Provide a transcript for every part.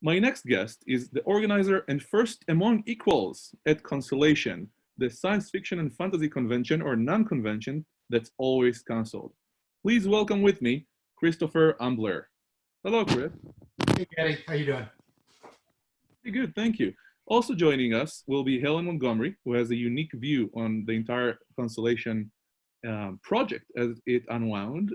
My next guest is the organizer and first among equals at Concellation, the science fiction and fantasy convention or non-convention that's always canceled. Please welcome with me, Christopher Ambler. Hello, Chris. Hey, Gadi, how you doing? Pretty good, thank you. Also joining us will be Helen Montgomery, who has a unique view on the entire Concellation project as it unwound.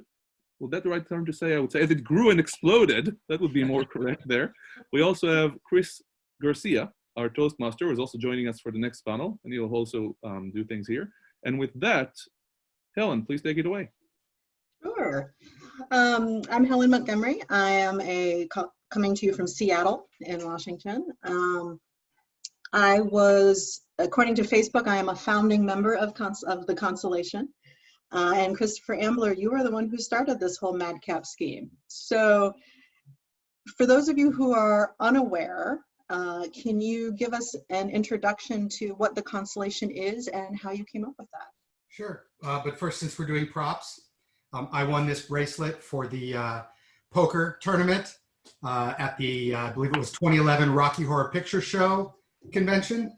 Well, that's the right term to say? I would say as it grew and exploded. That would be more correct there. We also have Chris Garcia, our Toastmaster, who is also joining us for the next panel, and he'll also do things here. And with that, Helen, please take it away. Sure. I'm Helen Montgomery. I am coming to you from Seattle in Washington. I was, according to Facebook, I am a founding member of the Concellation. And Christopher Ambler, you are the one who started this whole madcap scheme. So for those of you who are unaware, can you give us an introduction to what the Concellation is and how you came up with that? Sure, but first, since we're doing props, I won this bracelet for the poker tournament at the, I believe it was 2011 Rocky Horror Picture Show convention.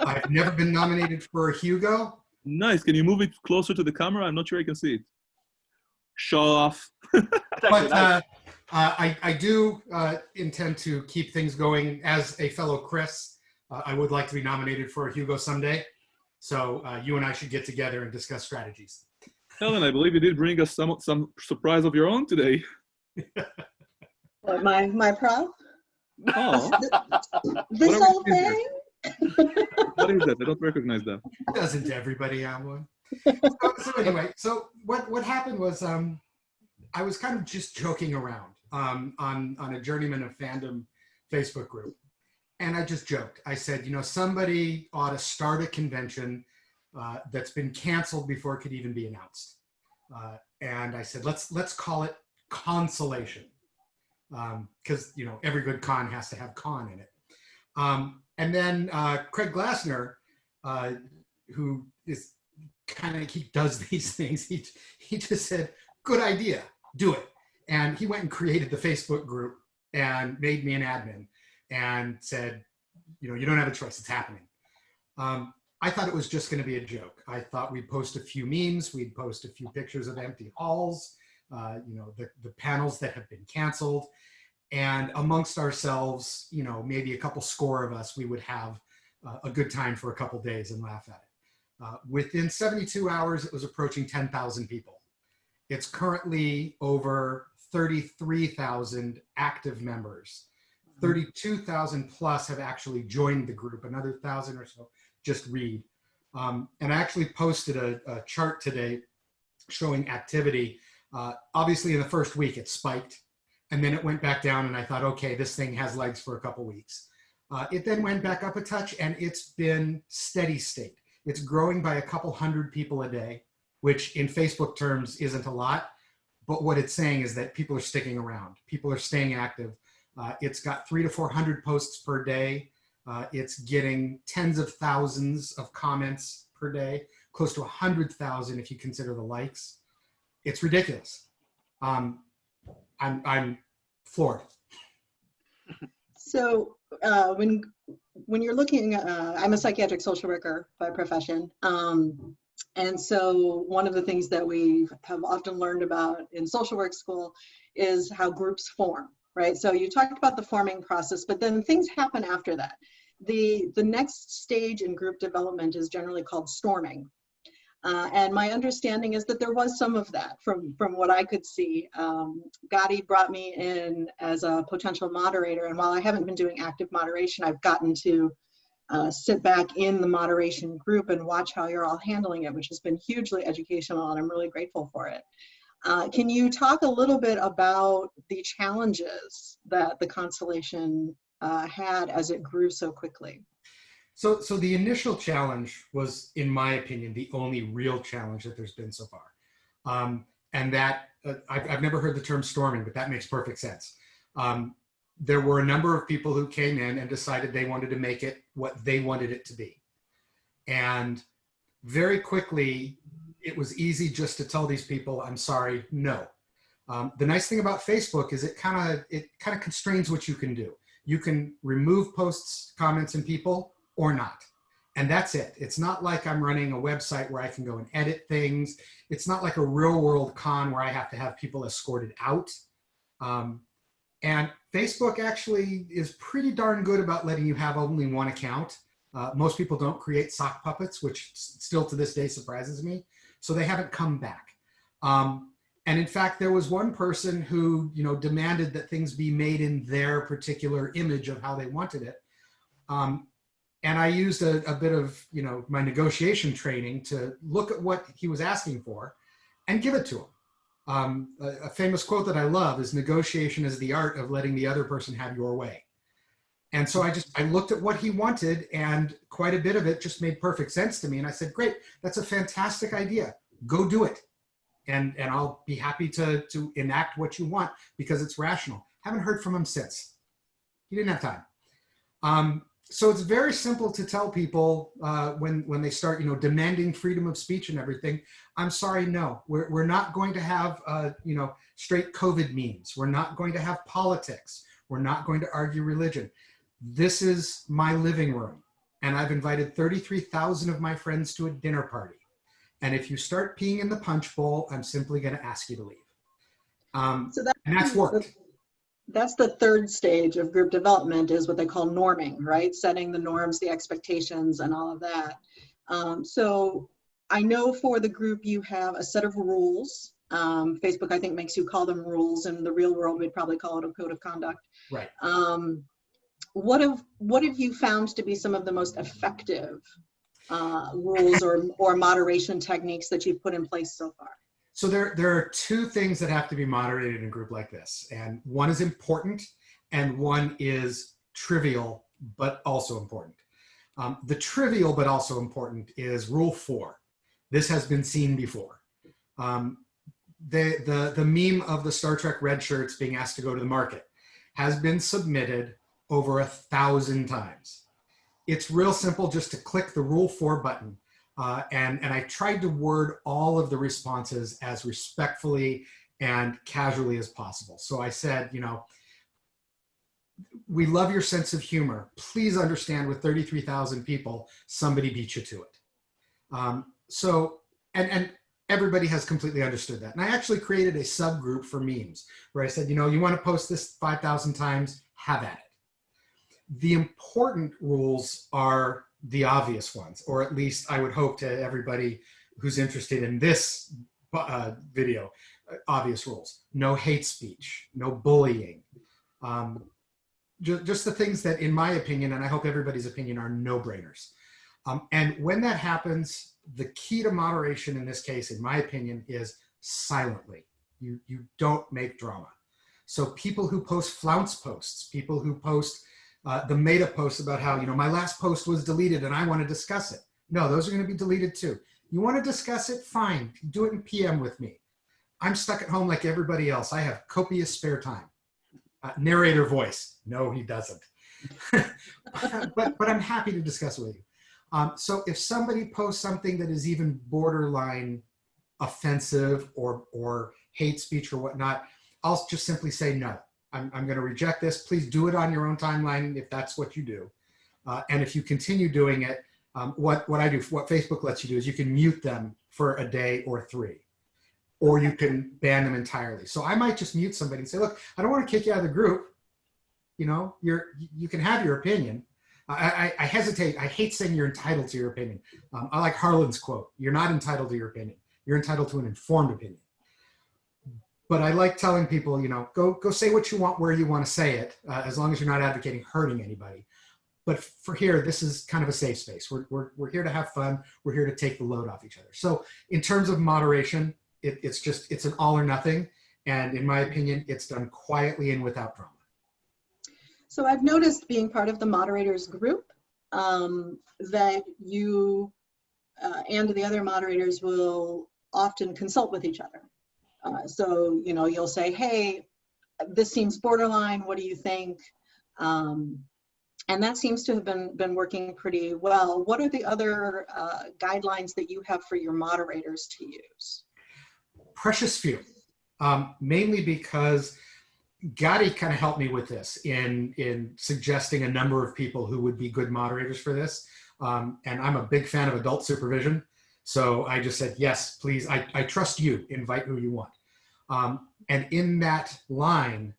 I've never been nominated for a Hugo. Nice. Can you move it closer to the camera? I'm not sure I can see it. Show off. But I do intend to keep things going. As a fellow Chris, I would like to be nominated for a Hugo someday. So you and I should get together and discuss strategies. Helen, I believe you did bring us some surprise of your own today. What, my prop? Oh. This whole thing? What is that? I don't recognize that. Doesn't everybody have one? So anyway, so what happened was I was kind of just joking around on a Journeyman of Fandom Facebook group. And I just joked. I said, you know, somebody ought to start a convention that's been canceled before it could even be announced. And I said, let's call it Concellation. Because, you know, every good con has to have con in it. And then Craig Glassner, who is he does these things, he just said, good idea, do it. And he went and created the Facebook group and made me an admin and said, you know, you don't have a choice, it's happening. I thought it was just gonna be a joke. I thought we'd post a few memes, we'd post a few pictures of empty halls, you know, the panels that have been canceled. And amongst ourselves, you know, maybe a couple score of us, we would have a good time for a couple days and laugh at it. Within 72 hours, it was approaching 10,000 people. It's currently over 33,000 active members. 32,000 plus have actually joined the group, another 1,000 or so just read. And I actually posted a chart today showing activity. Obviously in the first week, it spiked. And then it went back down and I thought, okay, this thing has legs for a couple weeks. It then went back up a touch and it's been steady state. It's growing by a couple hundred people a day, which in Facebook terms isn't a lot. But what it's saying is that people are sticking around. People are staying active. It's got 300 to 400 posts per day. It's getting tens of thousands of comments per day, close to 100,000 if you consider the likes. It's ridiculous. I'm floored. So when you're looking, I'm a psychiatric social worker by profession. And so one of the things that we have often learned about in social work school is how groups form, right? So you talked about the forming process, but then things happen after that. The next stage in group development is generally called storming. And my understanding is that there was some of that from what I could see. Gadi brought me in as a potential moderator, and while I haven't been doing active moderation, I've gotten to sit back in the moderation group and watch how you're all handling it, which has been hugely educational, and I'm really grateful for it. Can you talk a little bit about the challenges that the Concellation had as it grew so quickly? So the initial challenge was, in my opinion, the only real challenge that there's been so far. And that, I've never heard the term storming, but that makes perfect sense. There were a number of people who came in and decided they wanted to make it what they wanted it to be. And very quickly, it was easy just to tell these people, I'm sorry, no. The nice thing about Facebook is it kind of constrains what you can do. You can remove posts, comments, and people or not. And that's it. It's not like I'm running a website where I can go and edit things. It's not like a real world con where I have to have people escorted out. And Facebook actually is pretty darn good about letting you have only one account. Most people don't create sock puppets, which still to this day surprises me. So they haven't come back. And in fact, there was one person who, demanded that things be made in their particular image of how they wanted it. And I used a bit of, my negotiation training to look at what he was asking for and give it to him. A famous quote that I love is, negotiation is the art of letting the other person have your way. And so I looked at what he wanted, and quite a bit of it just made perfect sense to me. And I said, great, that's a fantastic idea. Go do it. And I'll be happy to enact what you want because it's rational. Haven't heard from him since. He didn't have time. So it's very simple to tell people when they start, demanding freedom of speech and everything. I'm sorry, no, we're not going to have, straight COVID memes. We're not going to have politics. We're not going to argue religion. This is my living room, and I've invited 33,000 of my friends to a dinner party. And if you start peeing in the punch bowl, I'm simply going to ask you to leave. And that's worked. That's the third stage of group development, is what they call norming, right? Setting the norms, the expectations, and all of that. So I know for the group you have a set of rules. Facebook, I think, makes you call them rules. In the real world, we'd probably call it a code of conduct. Right. What have you found to be some of the most effective rules or moderation techniques that you've put in place so far? So there are two things that have to be moderated in a group like this. And one is important and one is trivial, but also important. The trivial, but also important is rule 4. This has been seen before. The meme of the Star Trek red shirts being asked to go to the market has been submitted over 1,000 times. It's real simple just to click the rule 4 button. And I tried to word all of the responses as respectfully and casually as possible. So I said, we love your sense of humor. Please understand, with 33,000 people, somebody beat you to it. And everybody has completely understood that. And I actually created a subgroup for memes where I said, you want to post this 5,000 times, have at it. The important rules are the obvious ones, or at least I would hope to everybody who's interested in this video, obvious rules. No hate speech, no bullying. Just the things that, in my opinion, and I hope everybody's opinion, are no-brainers. And when that happens, the key to moderation in this case, in my opinion, is silently. You don't make drama. So people who post flounce posts, people who post the meta posts about how, my last post was deleted and I want to discuss it. No, those are going to be deleted too. You want to discuss it? Fine. Do it in PM with me. I'm stuck at home like everybody else. I have copious spare time. Narrator voice. No, he doesn't. but I'm happy to discuss it with you. So if somebody posts something that is even borderline offensive or hate speech or whatnot, I'll just simply say no. I'm going to reject this. Please do it on your own timeline if that's what you do. And if you continue doing it, what Facebook lets you do is you can mute them for a day or 3, or you can ban them entirely. So I might just mute somebody and say, look, I don't want to kick you out of the group. You can have your opinion. I hesitate. I hate saying you're entitled to your opinion. I like Harlan's quote. You're not entitled to your opinion. You're entitled to an informed opinion. But I like telling people, go say what you want where you want to say it, as long as you're not advocating hurting anybody. But for here, this is kind of a safe space. We're here to have fun. We're here to take the load off each other. So in terms of moderation, it's an all or nothing. And in my opinion, it's done quietly and without drama. So I've noticed, being part of the moderators group, that you and the other moderators will often consult with each other. So, you'll say, hey, this seems borderline. What do you think? And that seems to have been working pretty well. What are the other guidelines that you have for your moderators to use? Precious few, mainly because Gadi kind of helped me with this in suggesting a number of people who would be good moderators for this. And I'm a big fan of adult supervision. So I just said, yes, please, I trust you, invite who you want. And in that line,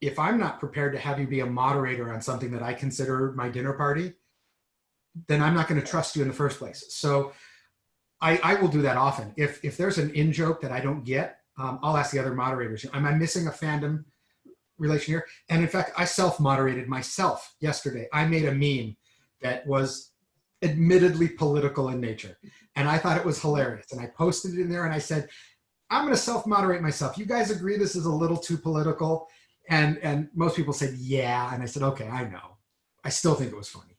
if I'm not prepared to have you be a moderator on something that I consider my dinner party, then I'm not going to trust you in the first place. So I will do that often. If there's an in-joke that I don't get, I'll ask the other moderators, am I missing a fandom relation here? And in fact, I self-moderated myself yesterday. I made a meme that was admittedly political in nature. And I thought it was hilarious. And I posted it in there and I said, I'm going to self-moderate myself. You guys agree this is a little too political? And most people said, yeah. And I said, okay, I know. I still think it was funny.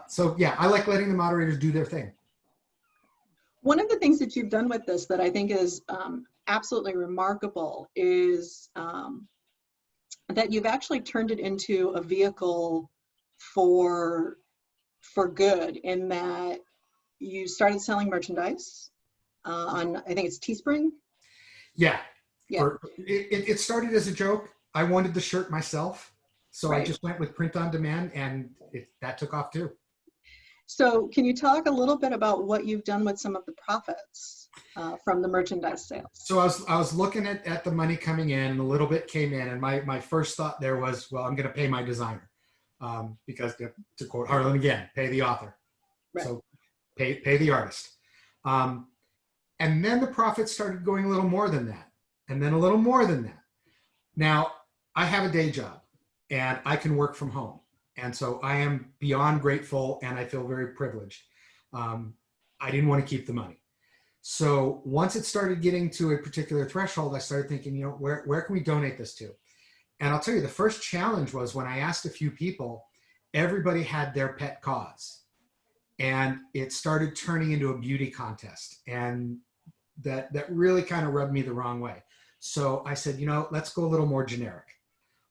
So yeah, I like letting the moderators do their thing. One of the things that you've done with this that I think is absolutely remarkable is that you've actually turned it into a vehicle for good, in that you started selling merchandise on, I think it's Teespring. Yeah. Yeah. It started as a joke. I wanted the shirt myself. So Right. I just went with print on demand, and that took off too. So can you talk a little bit about what you've done with some of the profits from the merchandise sales? So I was looking at the money coming in, and a little bit came in, and my first thought there was, well, I'm going to pay my designer, because to quote Harlan again, pay the author. Right. So pay the artist. And then the profits started going a little more than that, and then a little more than that. Now I have a day job and I can work from home. And so I am beyond grateful, and I feel very privileged. I didn't want to keep the money. So once it started getting to a particular threshold, I started thinking, where can we donate this to? And I'll tell you, the first challenge was when I asked a few people, everybody had their pet cause. And it started turning into a beauty contest. And that really kind of rubbed me the wrong way. So I said, let's go a little more generic.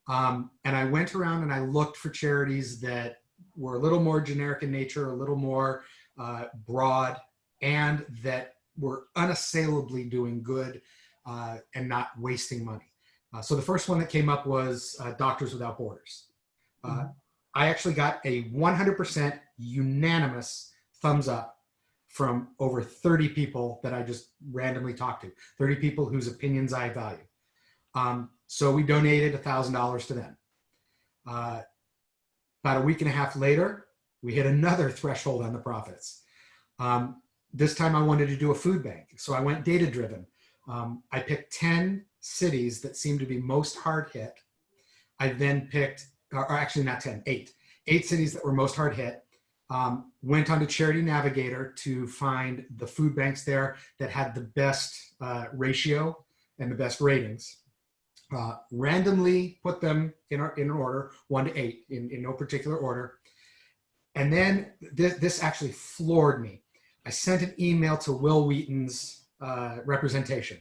And I went around and I looked for charities that were a little more generic in nature, a little more broad, and that were unassailably doing good and not wasting money. So the first one that came up was Doctors Without Borders. I actually got a 100% unanimous thumbs up from over 30 people that I just randomly talked to, 30 people whose opinions I value. So we donated $1,000 to them. About a week and a half later, we hit another threshold on the profits. This time I wanted to do a food bank. So I went data driven. I picked 10 cities that seemed to be most hard hit. I then picked, or actually not 10, 8 cities that were most hard hit. Went onto Charity Navigator to find the food banks there that had the best ratio and the best ratings. Randomly put them in an order, 1 to 8, in no particular order. And then this actually floored me. I sent an email to Will Wheaton's representation.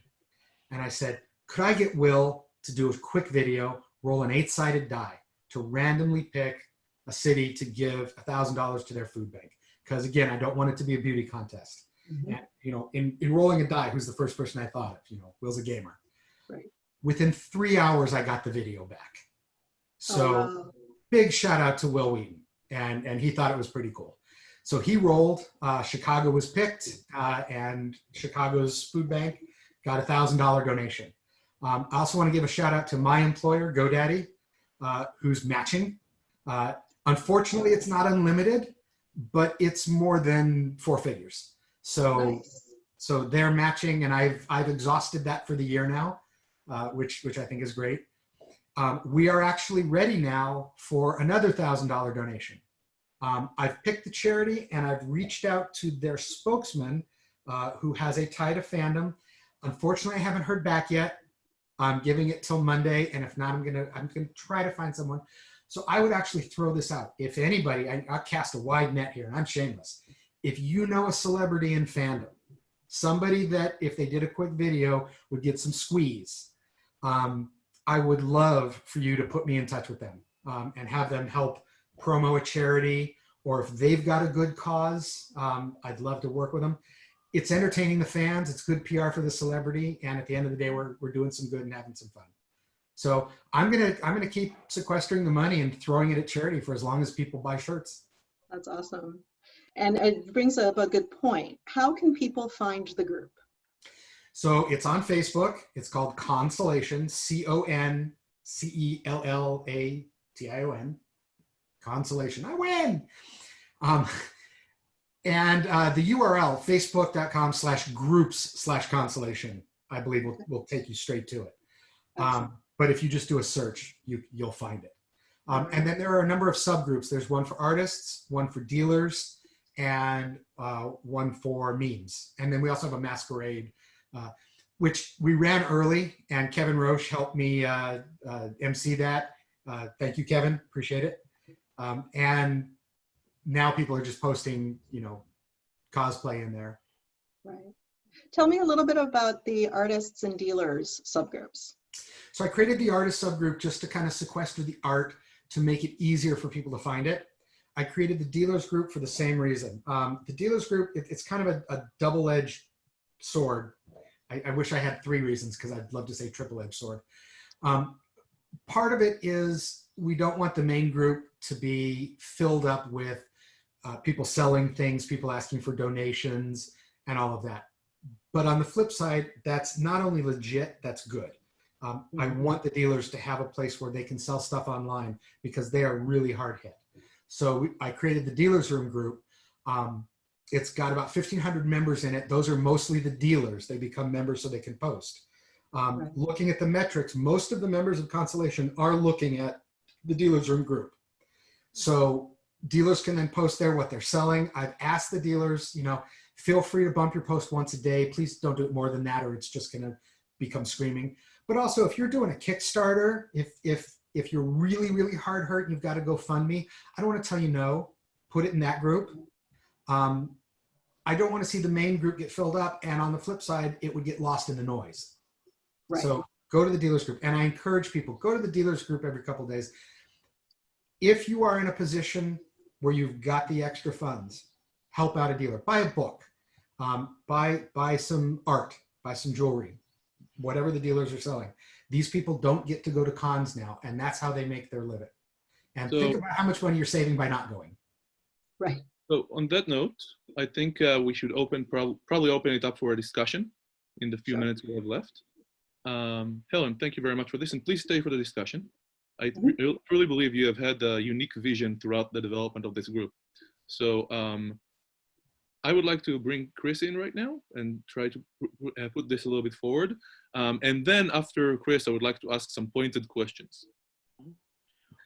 And I said, could I get Will to do a quick video, roll an 8-sided die to randomly pick a city to give $1,000 to their food bank? Because again, I don't want it to be a beauty contest. And, in rolling a die, who's the first person I thought of? Will's a gamer. Right. Within 3 hours, I got the video back. So big shout out to Will Wheaton. And he thought it was pretty cool. So he rolled, Chicago was picked, and Chicago's food bank got a $1,000 donation. I also want to give a shout out to my employer, GoDaddy, who's matching. Unfortunately, it's not unlimited, but it's more than 4 figures. So, Nice. So they're matching, and I've exhausted that for the year now. Which I think is great. We are actually ready now for another $1,000 donation. I've picked the charity and I've reached out to their spokesman who has a tie to fandom. Unfortunately, I haven't heard back yet. I'm giving it till Monday, and if not, I'm gonna try to find someone. So I would actually throw this out. If anybody, I'll cast a wide net here, and I'm shameless. If you know a celebrity in fandom, somebody that if they did a quick video would get some squeeze, I would love for you to put me in touch with them and have them help promo a charity, or if they've got a good cause, I'd love to work with them. it's entertaining the fans. It's good PR for the celebrity. And at the end of the day, we're doing some good and having some fun. So I'm gonna keep sequestering the money and throwing it at charity for as long as people buy shirts. That's awesome. And it brings up a good point. How can people find the group? So it's on Facebook. It's called Concellation, Concellation. Concellation. I win. And the URL, facebook.com/groups/Concellation, I believe will take you straight to it. But if you just do a search, you'll find it. And then there are a number of subgroups. There's one for artists, one for dealers, and one for memes. And then we also have a masquerade, which we ran early, and Kevin Roche helped me MC that. Thank you, Kevin. Appreciate it. And now people are just posting, cosplay in there. Right. Tell me a little bit about the artists and dealers subgroups. So I created the artist subgroup just to kind of sequester the art to make it easier for people to find it. I created the dealers group for the same reason. The dealers group, it's kind of a double-edged sword. I wish I had 3 reasons because I'd love to say triple-edged sword. Part of it is we don't want the main group to be filled up with people selling things, people asking for donations, and all of that. But on the flip side, that's not only legit, that's good. I want the dealers to have a place where they can sell stuff online because they are really hard hit. So I created the dealers room group. It's got about 1,500 members in it. Those are mostly the dealers. They become members so they can post. Looking at the metrics, most of the members of Concellation are looking at the dealers room group. So dealers can then post there what they're selling. I've asked the dealers, feel free to bump your post once a day. Please don't do it more than that or it's just gonna become screaming. But also if you're doing a Kickstarter, if you're really, really hard hurt and you've got to go fund me, I don't want to tell you no, put it in that group. I don't want to see the main group get filled up and on the flip side, it would get lost in the noise. Right. So go to the dealers group and I encourage people, go to the dealers group every couple of days. If you are in a position where you've got the extra funds, help out a dealer, buy a book, buy some art, buy some jewelry, whatever the dealers are selling. These people don't get to go to cons now, and that's how they make their living. And think about how much money you're saving by not going. Right. So on that note, I think we should probably open it up for a discussion in the few minutes we have left. Helen, thank you very much for this, and please stay for the discussion. I truly believe you have had a unique vision throughout the development of this group. So I would like to bring Chris in right now and try to put this a little bit forward. And then after Chris, I would like to ask some pointed questions.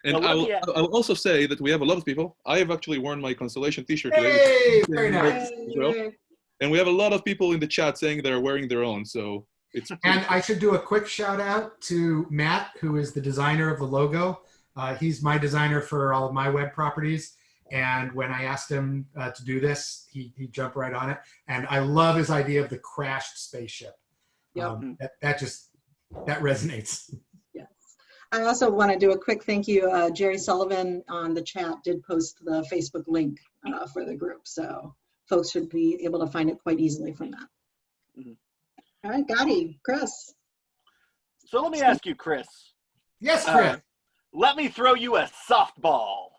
And I'll also say that we have a lot of people. I have actually worn my Concellation t-shirt today. Hey, very nice. Well. And we have a lot of people in the chat saying they're wearing their own. So it's. And I should do a quick shout out to Matt, who is the designer of the logo. He's my designer for all of my web properties. And when I asked him to do this, he jumped right on it. And I love his idea of the crashed spaceship. Yep. That resonates. Yes. I also want to do a quick thank you. Jerry Sullivan on the chat did post the Facebook link for the group. So folks should be able to find it quite easily from that. Mm-hmm. All right, Gadi, Chris. So let me ask you, Chris. Yes, Chris. Let me throw you a softball.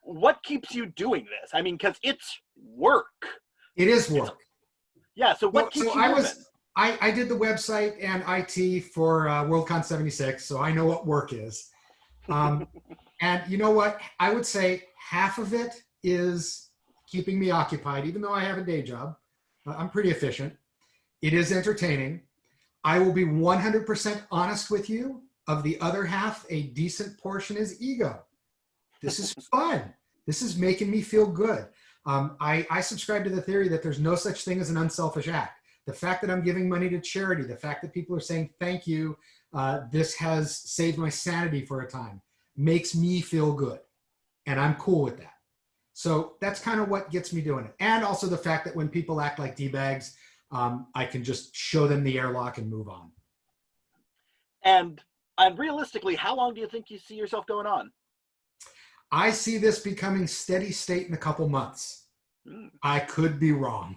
What keeps you doing this? I mean, because it's work. It is work. Yeah, so what keeps you moving? I did the website and IT for Worldcon 76, so I know what work is. And you know what? I would say half of it is keeping me occupied, even though I have a day job. I'm pretty efficient. It is entertaining. I will be 100% honest with you. Of the other half, a decent portion is ego. This is fun. This is making me feel good. I subscribe to the theory that there's no such thing as an unselfish act. The fact that I'm giving money to charity, the fact that people are saying thank you, this has saved my sanity for a time, makes me feel good. And I'm cool with that. So that's kind of what gets me doing it. And also the fact that when people act like D-bags, I can just show them the airlock and move on. And realistically, how long do you think you see yourself going on? I see this becoming steady state in a couple months. I could be wrong.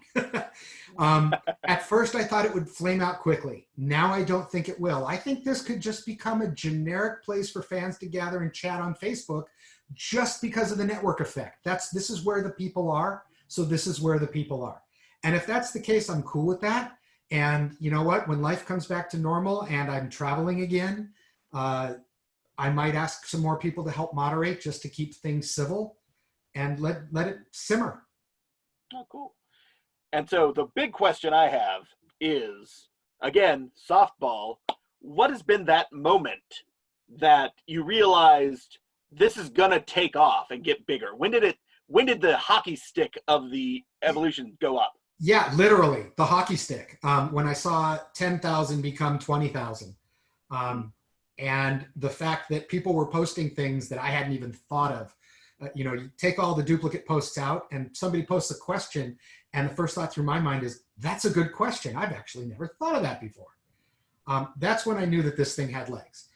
At first, I thought it would flame out quickly. Now I don't think it will. I think this could just become a generic place for fans to gather and chat on Facebook just because of the network effect. This is where the people are, so this is where the people are. And if that's the case, I'm cool with that. And you know what? When life comes back to normal and I'm traveling again, I might ask some more people to help moderate just to keep things civil and let it simmer. Oh, cool. And so the big question I have is, again, softball, what has been that moment that you realized this is going to take off and get bigger? When did the hockey stick of the evolution go up? Yeah, literally the hockey stick. When I saw 10,000 become 20,000. And the fact that people were posting things that I hadn't even thought of. You take all the duplicate posts out and somebody posts a question and the first thought through my mind is, that's a good question. I've actually never thought of that before. That's when I knew that this thing had legs.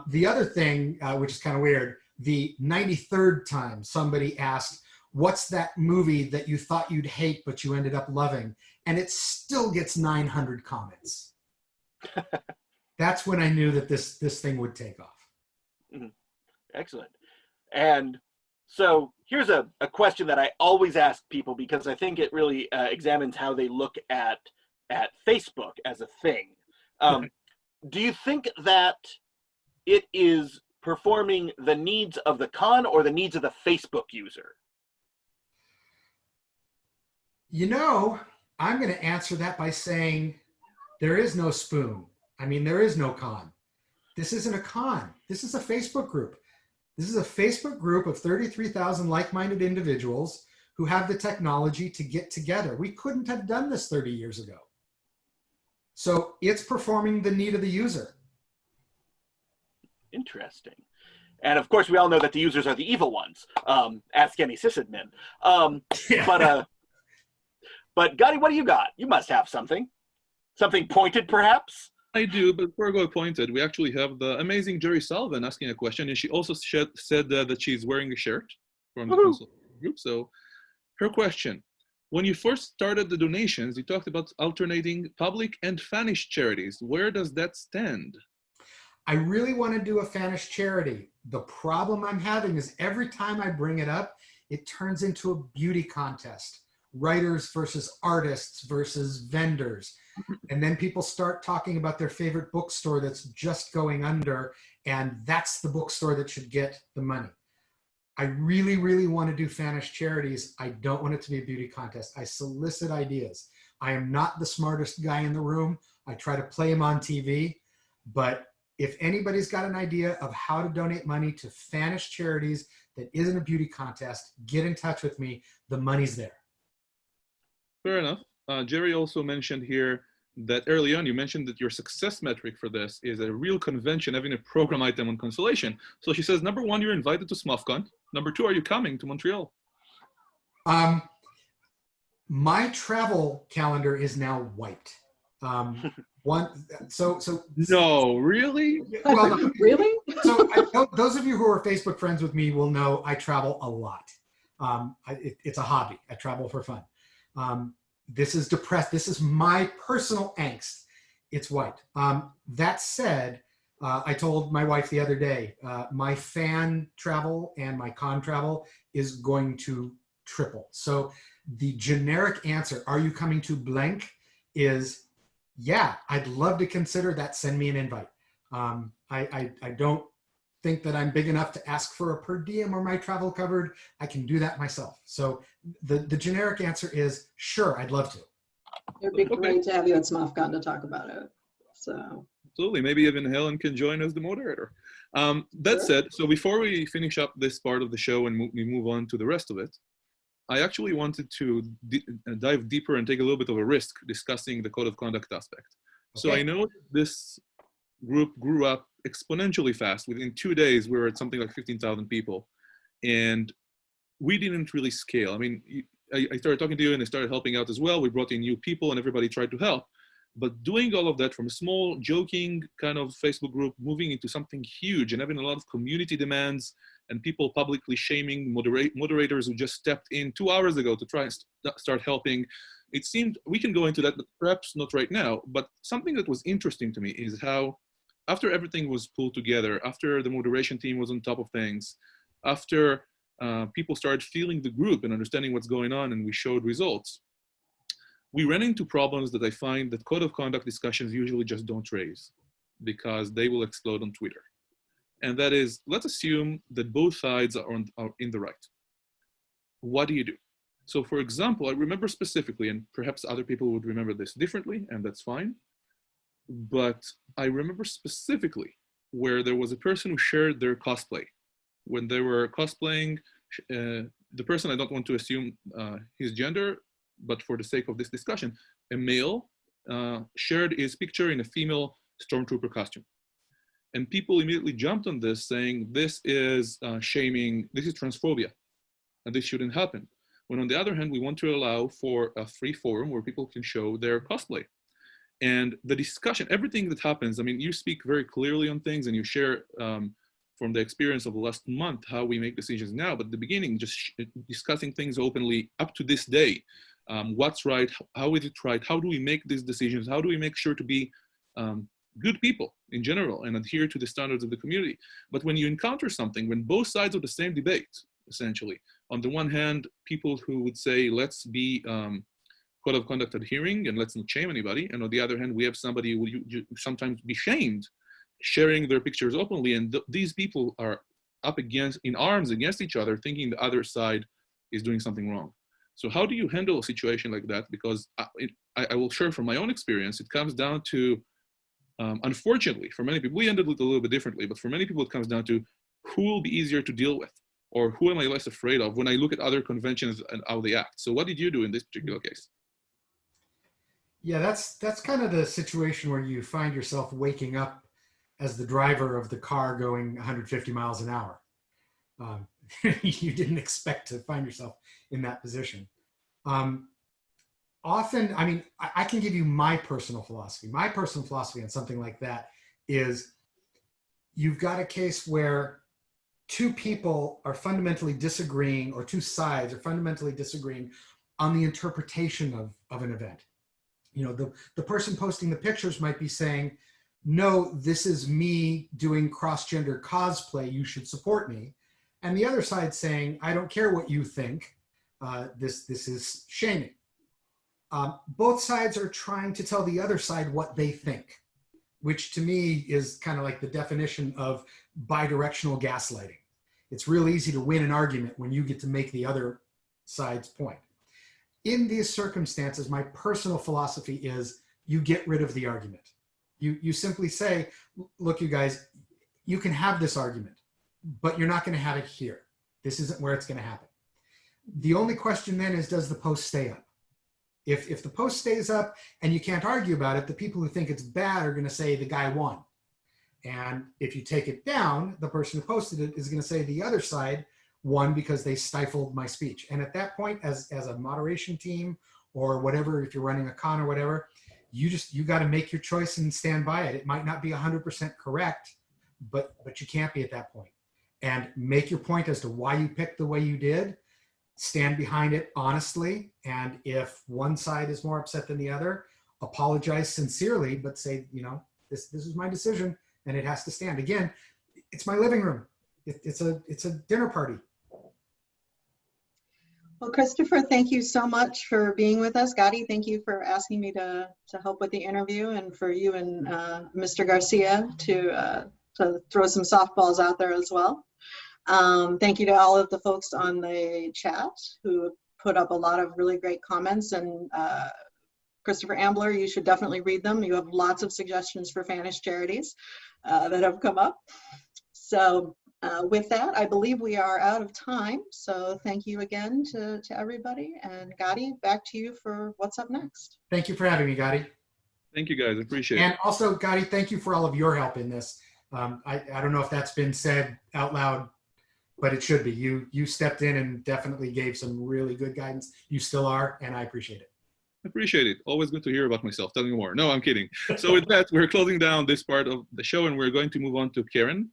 The other thing, which is kind of weird, the 93rd time somebody asked, what's that movie that you thought you'd hate but you ended up loving? And it still gets 900 comments. That's when I knew that this thing would take off. Mm-hmm. Excellent. And so here's a question that I always ask people because I think it really examines how they look at Facebook as a thing. Do you think that it is performing the needs of the con or the needs of the Facebook user? I'm going to answer that by saying there is no spoon. I mean, there is no con. This isn't a con. This is a Facebook group. This is a Facebook group of 33,000 like-minded individuals who have the technology to get together. We couldn't have done this 30 years ago. So it's performing the need of the user. Interesting. And of course, we all know that the users are the evil ones. Ask any sysadmin. Yeah. But Gadi, what do you got? You must have something. Something pointed, perhaps? I do, but before I go pointed, we actually have the amazing Jerry Sullivan asking a question, and she also said that she's wearing a shirt from the Concellation group. So her question, when you first started the donations, you talked about alternating public and fanish charities. Where does that stand? I really want to do a fanish charity. The problem I'm having is every time I bring it up, it turns into a beauty contest. Writers versus artists versus vendors. And then people start talking about their favorite bookstore that's just going under, and that's the bookstore that should get the money. I really, really want to do fanish charities. I don't want it to be a beauty contest. I solicit ideas. I am not the smartest guy in the room. I try to play him on TV, but if anybody's got an idea of how to donate money to fanish charities that isn't a beauty contest, get in touch with me. The money's there. Fair enough. Jerry also mentioned here that early on you mentioned that your success metric for this is a real convention having a program item on Concellation. So she says, number one, you're invited to SMUFCon. Number two, are you coming to Montreal? My travel calendar is now wiped. No, really? Well, Really? So those of you who are Facebook friends with me will know I travel a lot. It's a hobby. I travel for fun. This is depressed. This is my personal angst. It's white. That said, I told my wife the other day, my fan travel and my con travel is going to triple. So the generic answer, are you coming to blank, is yeah, I'd love to consider that. Send me an invite. I don't think that I'm big enough to ask for a per diem or my travel covered. I can do that myself. So the generic answer is sure, I'd love to. It'd be great to have you at SMUFCon to talk about it. So absolutely, maybe even Helen can join as the moderator. That said, so before we finish up this part of the show and we move on to the rest of it, I actually wanted to dive deeper and take a little bit of a risk discussing the code of conduct aspect. Okay. So I know this group grew up exponentially fast. Within 2 days, we were at something like 15,000 people. And we didn't really scale. I mean, I started talking to you and I started helping out as well. We brought in new people and everybody tried to help. But doing all of that from a small, joking kind of Facebook group, moving into something huge and having a lot of community demands and people publicly shaming moderators who just stepped in 2 hours ago to try and start helping. It seemed, we can go into that, but perhaps not right now, but something that was interesting to me is how after everything was pulled together, after the moderation team was on top of things, after people started feeling the group and understanding what's going on and we showed results, we ran into problems that I find that code of conduct discussions usually just don't raise because they will explode on Twitter. And that is, let's assume that both sides are in the right. What do you do? So for example, I remember specifically, and perhaps other people would remember this differently, and that's fine, but I remember specifically where there was a person who shared their cosplay. When they were cosplaying, the person, I don't want to assume his gender, but for the sake of this discussion, a male shared his picture in a female stormtrooper costume. And people immediately jumped on this saying, this is shaming, this is transphobia, and this shouldn't happen. When on the other hand, we want to allow for a free forum where people can show their cosplay. And the discussion, everything that happens, I mean, you speak very clearly on things and you share from the experience of the last month how we make decisions now, but at the beginning, just discussing things openly up to this day. What's right, how is it right, how do we make these decisions, how do we make sure to be good people in general and adhere to the standards of the community. But when you encounter something, when both sides of the same debate, essentially, on the one hand, people who would say, let's be code of conduct adhering and let's not shame anybody. And on the other hand, we have somebody who would sometimes be shamed sharing their pictures openly. And these people are up in arms against each other, thinking the other side is doing something wrong. So how do you handle a situation like that? Because I will share from my own experience, it comes down to, unfortunately, for many people, we ended it a little bit differently, but for many people, it comes down to who will be easier to deal with, or who am I less afraid of when I look at other conventions and how they act. So what did you do in this particular case? Yeah, that's kind of the situation where you find yourself waking up as the driver of the car going 150 miles an hour. You didn't expect to find yourself in that position. Often, I mean, I can give you my personal philosophy. My personal philosophy on something like that is you've got a case where two people are fundamentally disagreeing, or two sides are fundamentally disagreeing on the interpretation of an event. You know, the person posting the pictures might be saying, no, this is me doing cross-gender cosplay, you should support me. And the other side saying, I don't care what you think, this is shaming. Both sides are trying to tell the other side what they think, which to me is kind of like the definition of bidirectional gaslighting. It's real easy to win an argument when you get to make the other side's point. In these circumstances, my personal philosophy is you get rid of the argument. You simply say, look, you guys, you can have this argument, but you're not going to have it here. This isn't where it's going to happen. The only question then is, does the post stay up? If the post stays up and you can't argue about it, the people who think it's bad are going to say the guy won. And if you take it down, the person who posted it is going to say the other side won because they stifled my speech. And at that point, as a moderation team or whatever, if you're running a con or whatever, you got to make your choice and stand by it. It might not be 100% correct, but you can't be at that point. And make your point as to why you picked the way you did. Stand behind it honestly. And if one side is more upset than the other, apologize sincerely, but say, you know, this is my decision and it has to stand. Again, it's my living room. It's a dinner party. Well, Christopher, thank you so much for being with us. Gadi, thank you for asking me to help with the interview, and for you and Mr. Garcia to throw some softballs out there as well. Thank you to all of the folks on the chat who put up a lot of really great comments, and Christopher Ambler, you should definitely read them. You have lots of suggestions for Spanish charities that have come up. So with that, I believe we are out of time. So thank you again to everybody. And Gadi, back to you for what's up next. Thank you for having me, Gadi. Thank you, guys. I appreciate it. And also, Gadi, thank you for all of your help in this. I don't know if that's been said out loud, but it should be. You stepped in and definitely gave some really good guidance. You still are, and I appreciate it. Appreciate it. Always good to hear about myself. Tell me more. No, I'm kidding. So with that, we're closing down this part of the show, and we're going to move on to Karen.